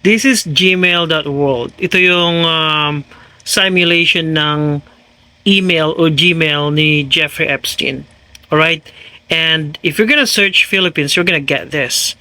This is gmail.world. Ito yung simulation ng email o Gmail ni Jeffrey Epstein. Alright? And if you're gonna search Philippines, you're gonna get this.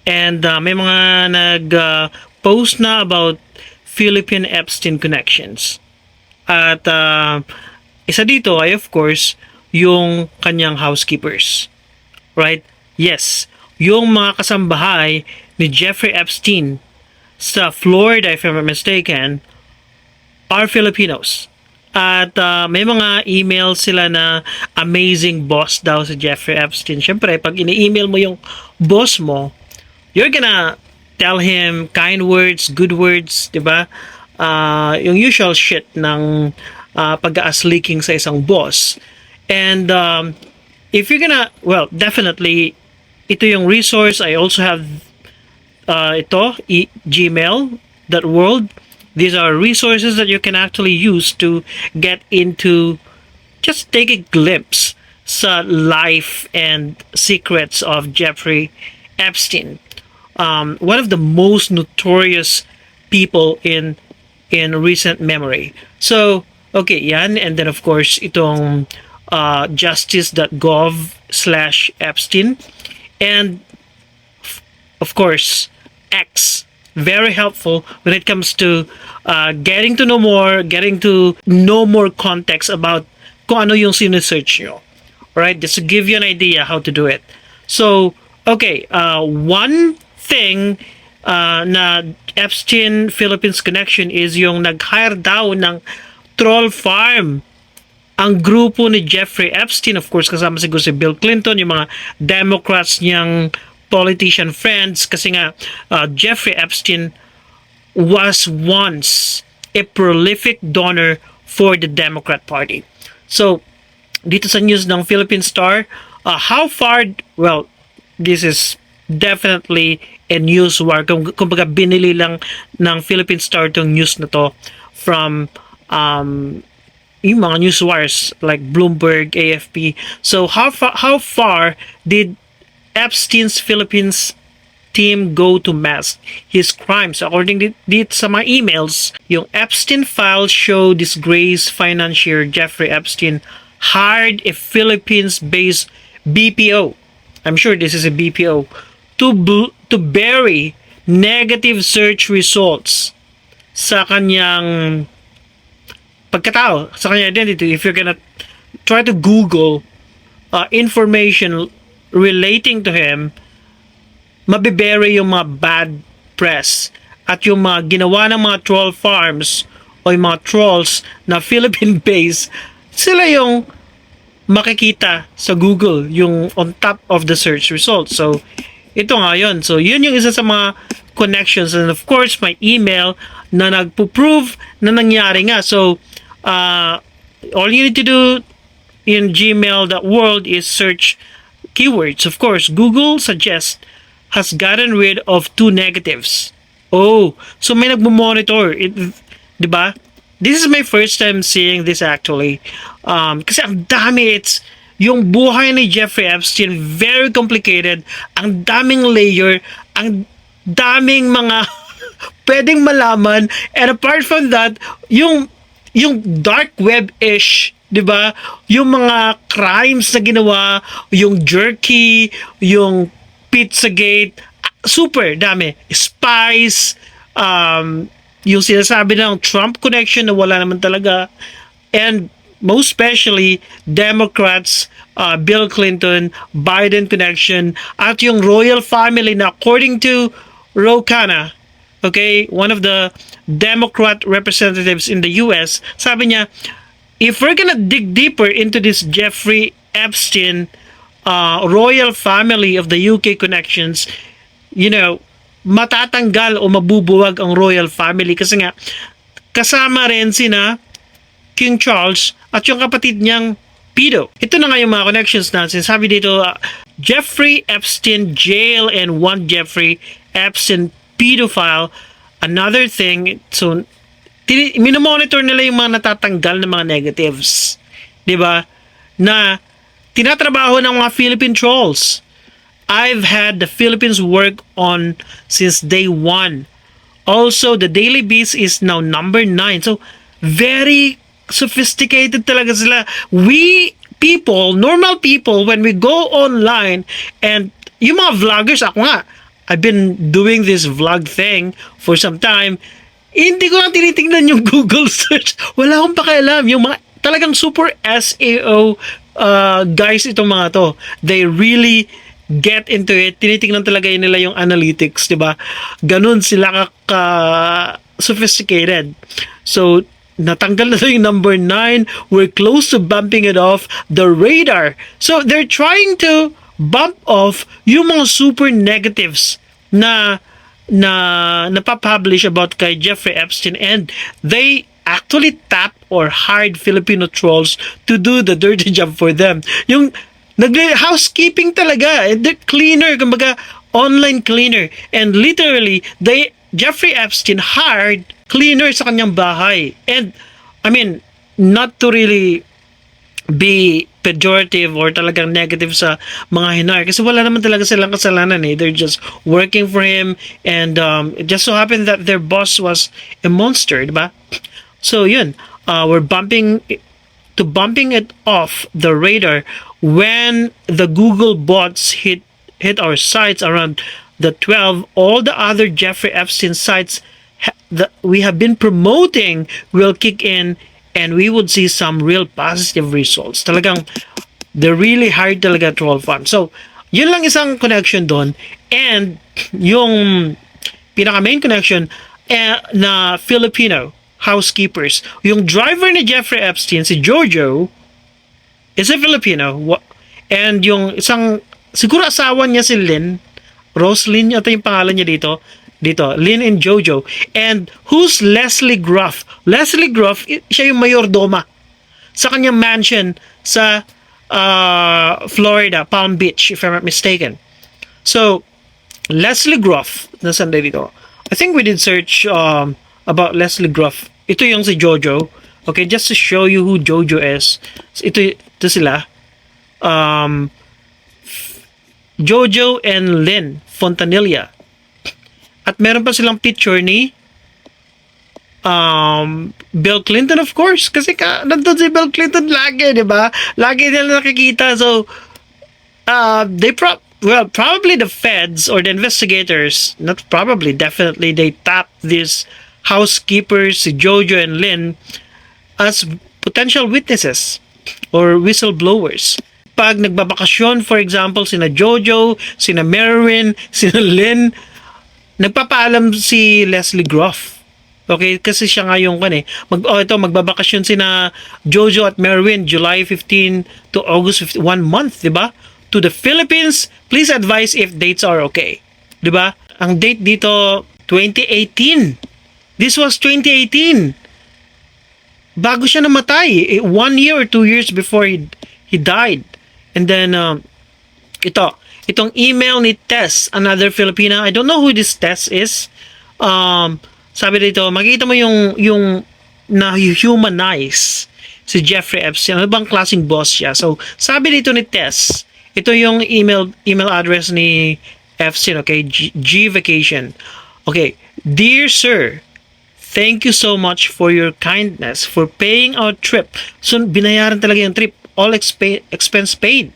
And may mga nag-post na about Philippine Epstein connections. At isa dito ay of course yung kanyang housekeepers. Right? Yes. Yung mga kasambahay ni Jeffrey Epstein sa Florida, if I'm not mistaken, are Filipinos. At may mga email sila na amazing boss daw si Jeffrey Epstein. Siyempre, pag ini-email mo yung boss mo, you're gonna tell him kind words, good words, diba? Yung usual shit ng pag-aas leaking sa isang boss. And if you're gonna, well, definitely, ito yung resource. I also have gmail.world. These are resources that you can actually use to get into, just take a glimpse sa life and secrets of Jeffrey Epstein. One of the most notorious people in recent memory. So, okay, yan. And then of course, itong justice.gov/Epstein. And of course, X, very helpful when it comes to getting to know more context about kung ano yung sinesearch nyo. Alright, just to give you an idea how to do it. So, okay, one thing na Epstein Philippines connection is yung nag-hire daw ng troll farm ang grupo ni Jeffrey Epstein. Of course, kasama siguro si Bill Clinton, yung mga Democrats niyang politician friends, kasi nga Jeffrey Epstein was once a prolific donor for the Democrat Party. So, dito sa news ng Philippine Star, how far, well, this is definitely a news war. Kumbaga binili lang ng Philippine Star tong news na to from yung mga news wires like Bloomberg, AFP. So how far did Epstein's Philippines team go to mask his crimes? According dito sa mga emails, yung Epstein files show disgraced financier Jeffrey Epstein hired a Philippines-based BPO. I'm sure this is a BPO to bury negative search results sa kanyang pagkatao, sa kanyang identity. If you're gonna try to Google information relating to him, mabibury yung mga bad press at yung mga ginawa ng mga troll farms o yung mga trolls na Philippine-based, sila yung makikita sa Google, yung on top of the search results. So, ito nga yun. So, yun yung isa sa mga connections. And of course, my email na nagpo-prove na nangyari nga. So, all you need to do in gmail.world is search keywords. Of course, Google suggests has gotten rid of 2 negatives. Oh, so may nagmo-monitor. Diba? This is my first time seeing this actually. Kasi ang dami, it's yung buhay ni Jeffrey Epstein, very complicated. Ang daming layer, ang daming mga pwedeng malaman. And apart from that, yung dark web-ish, di ba? Yung mga crimes na ginawa, yung jerky, yung Pizzagate, super dami. Spies, yung sinasabi ng Trump connection na wala naman talaga. And most especially, Democrats, Bill Clinton, Biden connection, at yung royal family na according to Ro Khanna, okay, one of the Democrat representatives in the US, sabi niya, if we're gonna dig deeper into this Jeffrey Epstein royal family of the UK connections, you know, matatanggal o mabubuwag ang royal family kasi nga kasama rin sina King Charles at yung kapatid niyang pedo. Ito na nga yung mga connections natin. Sabi dito, Jeffrey Epstein jail and one Jeffrey Epstein pedophile. Another thing, so minomonitor nila yung mga natatanggal na mga negatives. 'Di ba? Na tinatrabaho ng mga Philippine trolls. I've had the Philippines work on since day one Also, the Daily Beast is now number 9. So, very sophisticated talaga sila. We people, normal people, when we go online and yung mga vloggers, ako nga, I've been doing this vlog thing for some time. Hindi ko lang tinitingnan yung Google search. Wala akong pakialam. Yung mga talagang super SEO guys itong mga to. They really get into it. Tinitingnan talaga nila yung analytics, di ba? Ganun sila sophisticated. So, natanggal na yung number 9. We're close to bumping it off the radar. So, they're trying to bump off yung mga super negatives na napapublish about kay Jeffrey Epstein, and they actually tap or hired Filipino trolls to do the dirty job for them. Yung housekeeping talaga, the cleaner, kumbaga online cleaner, and literally Jeffrey Epstein hired cleaner sa kanyang bahay. And I mean, not to really be pejorative or talagang negative sa mga hinar, kasi wala naman talaga silang kasalanan eh. They're just working for him, and it just so happened that their boss was a monster, diba? So yun, we're bumping it off the radar when the Google bots hit our sites around the 12. All the other Jeffrey Epstein sites that we have been promoting will kick in, and we would see some real positive results. Talagang they're really hard talaga troll farm. So yun lang isang connection doon, and yung pinaka main connection na Filipino housekeepers. Yung driver ni Jeffrey Epstein, si Jojo, is a Filipino, and yung isang siguro asawa niya si Lynn Roslyn yata yung pangalan niya dito, Lynn and Jojo. And who's Leslie Gruff? Leslie Gruff, siya yung mayordoma sa kanyang mansion sa Florida, Palm Beach, if I'm not mistaken. So, Leslie Gruff, nasan dito? I think we did search about Leslie Gruff. Ito yung si Jojo. Okay, just to show you who Jojo is. Ito sila. Jojo and Lynn Fontanilla. At meron pa silang picture ni Bill Clinton, of course, kasi nandun si Bill Clinton lagi, di ba? Lagi nila nakikita. So probably the feds or the investigators, not probably, definitely, they tapped these housekeepers, si Jojo and Lynn, as potential witnesses or whistleblowers. Pag nagbabakasyon, for example, sina Jojo, sina Merwin, sina Lynn, nagpapaalam si Leslie Gruff. Okay, kasi siya nga yung magbabakasyon sina Jojo at Merwin July 15 to August 15, 1 month, 'di ba? To the Philippines, please advise if dates are okay. 'Di ba? Ang date dito 2018. This was 2018. Bago siya namatay, 1 year or 2 years before he died. And then itong email ni Tess, another Filipina. I don't know who this Tess is. Sabi dito, makikita mo yung na-humanize si Jeffrey Epstein. Ano bang klaseng boss siya? So, sabi dito ni Tess, ito yung email address ni Epstein, okay? G Vacation. Okay, dear sir, thank you so much for your kindness for paying our trip. So, binayaran talaga yung trip. All expense paid.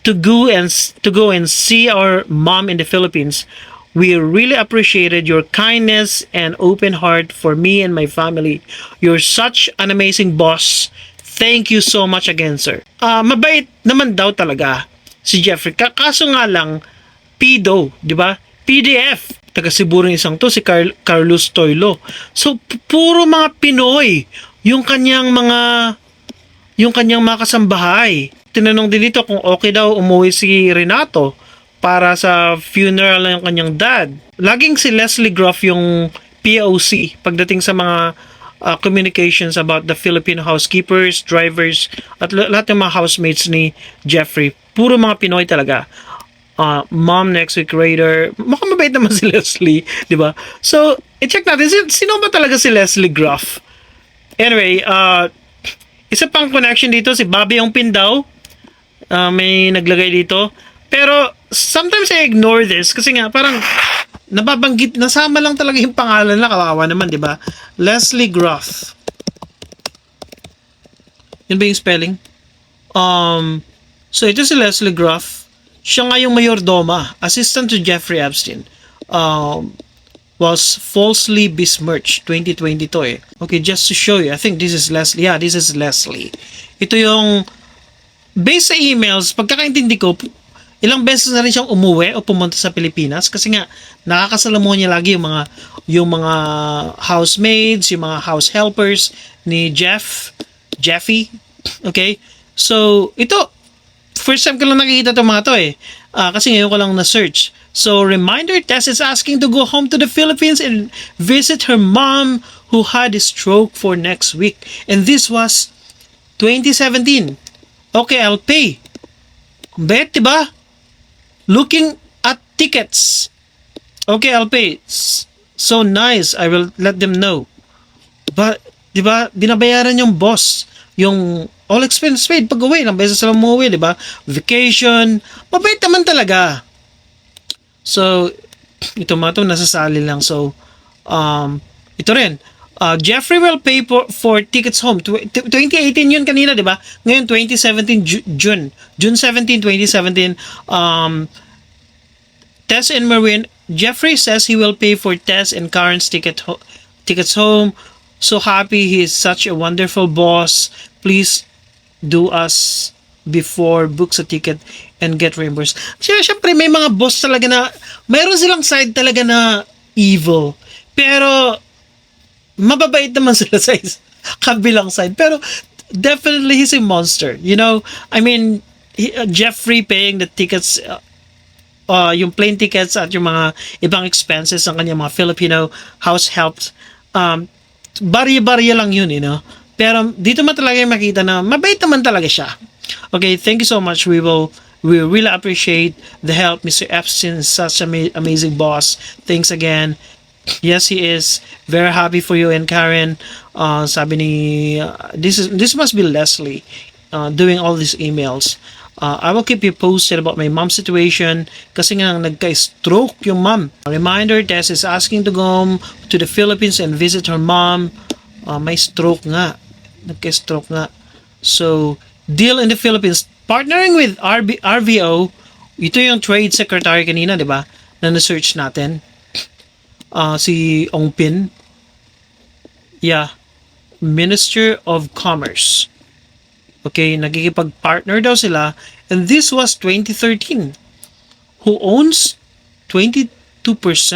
To go and see our mom in the Philippines. We really appreciated your kindness and open heart for me and my family. You're such an amazing boss. Thank you so much again, sir. Mabait naman daw talaga si Jeffrey. Kaso nga lang, PDO, di ba? PDF. Taga Cebu rin isang to, si Carlos Toilo. So, puro mga Pinoy yung kanyang mga kasambahay. Tinanong din dito kung okay daw umuwi si Renato para sa funeral ng kanyang dad. Laging si Leslie Gruff yung POC pagdating sa mga communications about the Filipino housekeepers, drivers, at lahat ng mga housemates ni Jeffrey. Puro mga Pinoy talaga. Mom next week Raider. Mabait naman si Leslie, di ba? So, i-check natin, sino ba talaga si Leslie Gruff? Anyway, isa pang connection dito, si Bobby yung Pindaw. May naglagay dito. Pero, sometimes I ignore this kasi nga, parang, nababanggit, nasama lang talaga yung pangalan na, kawawa naman, di ba? Leslie Groff. Yun ba yung spelling? So ito si Leslie Groff. Siya nga yung mayordoma, assistant to Jeffrey Epstein. Was falsely besmirched 2020 to eh. Okay, just to show you, I think this is Leslie. Yeah, this is Leslie. Ito yung, based sa emails, pagkakaintindi ko, ilang beses na rin siyang umuwi o pumunta sa Pilipinas kasi nga nakakasalamuhan niya lagi yung mga housemaids, yung mga house helpers ni Jeffy. Okay? So, ito first time ko lang nakikita itong mga to eh. Kasi ngayon ko lang na-search. So, reminder, Tess is asking to go home to the Philippines and visit her mom who had a stroke for next week. And this was 2017. Okay, I'll pay. Bet, diba? Looking at tickets. Okay, I'll pay. So nice. I will let them know. But, diba, binabayaran yung boss. Yung all expense paid pag uwi. Ilang beses sila umuwi, diba? Vacation. Mabait naman talaga. So, ito mga to, nasasali lang. So, ito rin. Jeffrey will pay for tickets home. 2018 yun kanina, di ba? Ngayon, 2017, June 17, 2017, Tess and Marwin, Jeffrey says he will pay for Tess and Karen's tickets home. So happy, he's such a wonderful boss. Please do us before books a ticket and get reimbursed. Siyempre, may mga boss talaga na, mayroon silang side talaga na evil. Pero, mababait naman sila sa kabilang side. Pero, definitely, he's a monster. You know, I mean, Jeffrey paying the tickets, yung plane tickets at yung mga ibang expenses ng kanyang mga Filipino house helps, barya-barya lang yun, you know. Pero, dito man talaga yung makita na mabait naman talaga siya. Okay, thank you so much. We really appreciate the help. Mr. Epstein is such an amazing boss. Thanks again. Yes, he is very happy for you and Karen. Sabi ni this must be Leslie doing all these emails. I will keep you posted about my mom's situation kasi nga nagka-stroke yung mom. A reminder, Tess is asking to go home to the Philippines and visit her mom. May stroke nga. Nagka-stroke nga. So, deal in the Philippines. Partnering with RVO, ito yung trade secretary kanina, di ba? Na na-search natin. Si Ong Pin. Yeah. Minister of Commerce. Okay, nagkikipag-partner daw sila. And this was 2013. Who owns 22%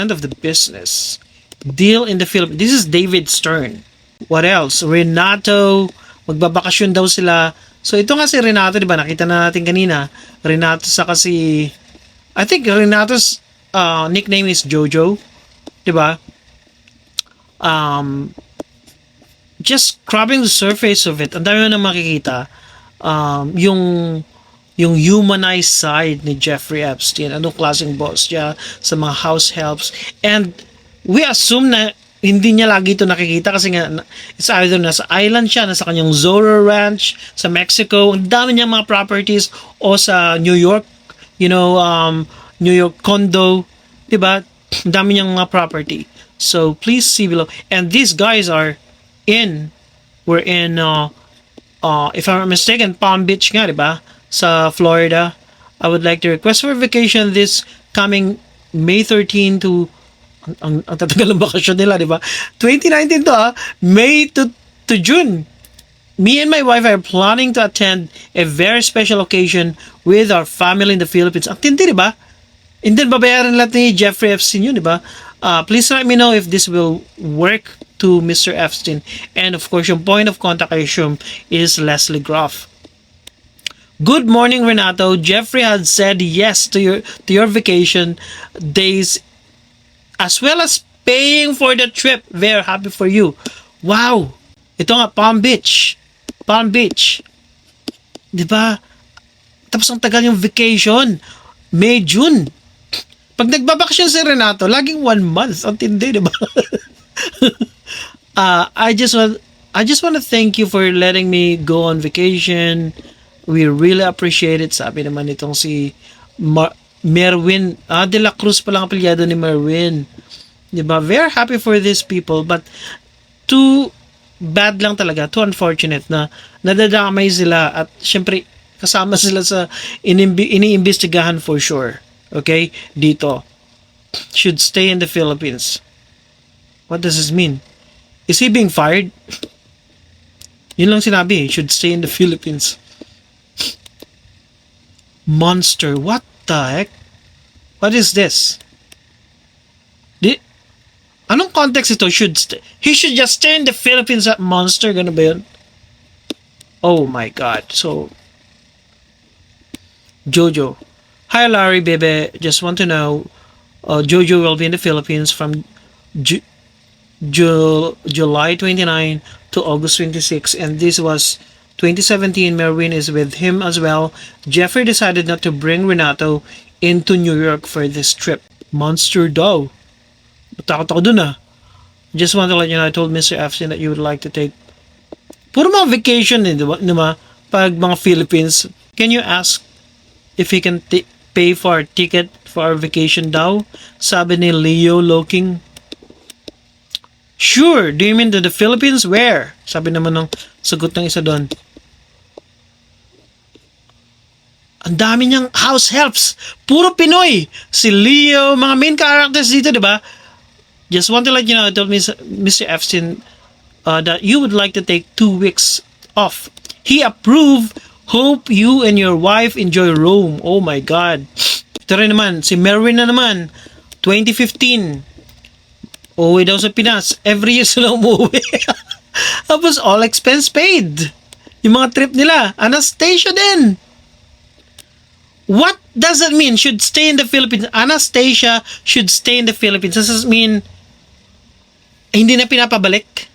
of the business? Deal in the Philippines. This is David Stern. What else? Renato. Magbabakasyon daw sila. So, ito nga si Renato, di ba? Nakita na natin kanina. Renato sa kasi... I think Renato's nickname is Jojo. Di ba? Just scrubbing the surface of it. Ang dami mo na makikita. Yung humanized side ni Jeffrey Epstein. Anong klaseng boss niya sa mga house helps. And we assume na hindi niya lagi ito nakikita kasi nga it's either nasa island siya, nasa kanyang Zorro Ranch sa Mexico, ang dami niyang mga properties o sa New York, you know, New York condo, diba? Ang dami niyang mga property. So please see below. And these guys we're in if I'm not mistaken, Palm Beach nga, diba? Sa Florida. I would like to request for vacation this coming May 13 to ang tatagal ng bakasyon nila, di ba? 2019 to May to June. Me and my wife are planning to attend a very special occasion with our family in the Philippines. Ang tindi, di ba? And then, babayaran lahat ni Jeffrey Epstein yun, di ba? Please let me know if this will work to Mr. Epstein. And of course, yung point of contact I assume is Leslie Groff. Good morning, Renato. Jeffrey had said yes to your vacation days as well as paying for the trip. Very happy for you. Wow! Ito nga, Palm Beach. Palm Beach. Diba? Tapos ang tagal yung vacation. May, June. Pag nagbabakasyon si Renato, laging 1 month. Ang tindi, diba? I just want to thank you for letting me go on vacation. We really appreciate it. Sabi naman itong si Merwin, De La Cruz pa lang apelyado ni Merwin. Diba? Very happy for these people, but too bad lang talaga, too unfortunate na nadadamay sila at syempre kasama sila sa iniimbestigahan for sure. Okay? Dito. Should stay in the Philippines. What does this mean? Is he being fired? Yun lang sinabi, should stay in the Philippines. Monster, what the heck? What is this? Anong context ito? He should just stay in the Philippines at Monster? Ganun ba yun? Oh my God. So, Jojo. Hi Larry, baby. Just want to know, Jojo will be in the Philippines from July 29 to August 26. And this was 2017. Merwin is with him as well. Jeffrey decided not to bring Renato into New York for this trip. Monster daw. Takot ako dun Just want to let you know, I told Mr. Epstein that you would like to take puro mga vacation diba? Pag mga Philippines. Can you ask if he can pay for our ticket for our vacation daw? Sabi ni Leo Loking. Sure, do you mean to the Philippines? Where? Sabi naman ng sagot ng isa doon. Ang dami niyang house helps. Puro Pinoy. Si Leo, mga main characters dito, diba? Just want to let you know, I told Mr. Epstein that you would like to take 2 weeks off. He approved. Hope you and your wife enjoy Rome. Oh my God. Ito rin naman, si Merwin na naman. 2015. Uuwi daw sa Pinas. Every year sila umuwi. Tapos all expense paid. Yung mga trip nila. Anastasia din. What does that mean? Should stay in the Philippines. Anastasia should stay in the Philippines. Does this mean hindi na pinapabalik?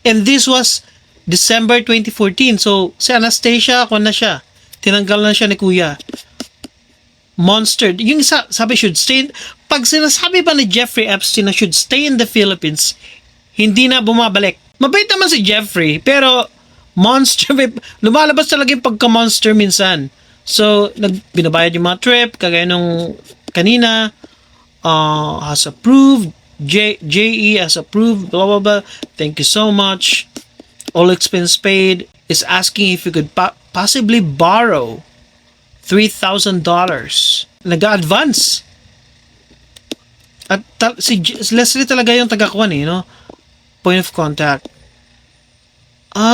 And this was December 2014. So, si Anastasia, na siya. Tinanggal na siya ni Kuya. Monster. Yung isa, sabi should stay. Pag sinasabi ba ni Jeffrey Epstein na should stay in the Philippines, hindi na bumabalik. Mabait naman si Jeffrey, pero monster. Lumalabas talaga yung pagka-monster minsan. So, binabayad yung mga trip, kagaya nung kanina, has approved, JE has approved, blah, blah, blah. Thank you so much. All expense paid. Is asking if you could possibly borrow $3,000. Nag-advance. At si Leslie talaga yung taga-kuan no? Point of contact.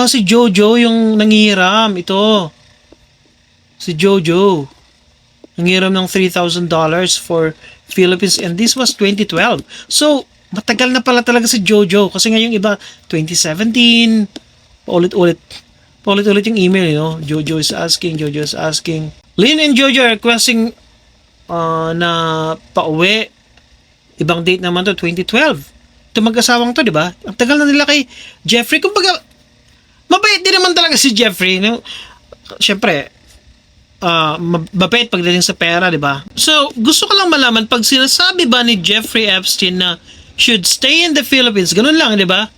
Si Jojo yung nangihiram. Ito. Si Jojo. Nangihiram ng $3,000 for Philippines, and this was 2012. So, matagal na pala talaga si Jojo. Kasi nga yung iba, 2017, paulit-ulit yung email, Jojo is asking. Lynn and Jojo are requesting na pauwi. Ibang date naman to, 2012. Ito mag-asawang to, di ba? Ang tagal na nila kay Jeffrey. Kumbaga, mabait din naman talaga si Jeffrey. Siyempre, mabait pagdating sa pera, di ba? So, gusto ko lang malaman, pag sinasabi ba ni Jeffrey Epstein na should stay in the Philippines, ganun lang, di ba?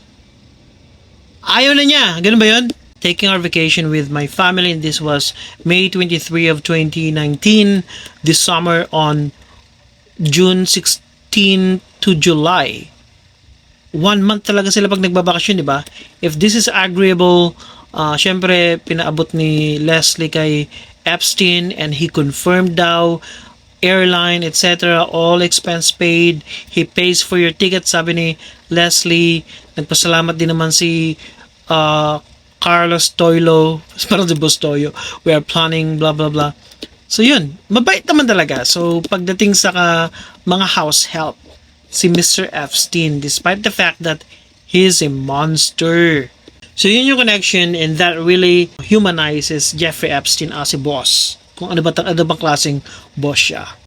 Ayaw na niya. Ganun ba yun? Taking our vacation with my family, and this was May 23 of 2019, this summer on June 16 to July. 1 month talaga sila pag nagbabakasyon, di ba? If this is agreeable, syempre, pinaabot ni Leslie kay Epstein, and he confirmed daw, airline, etc., all expense paid. He pays for your ticket, sabi ni Leslie. Nagpasalamat din naman si Carlos Toilo, parang si Boss Toyo. We are planning, blah, blah, blah. So, yun. Mabait naman talaga. So, pagdating sa mga house help, si Mr. Epstein, despite the fact that he is a monster. So, yun yung connection, and that really humanizes Jeffrey Epstein as a boss. Kung ano bang klaseng boss siya.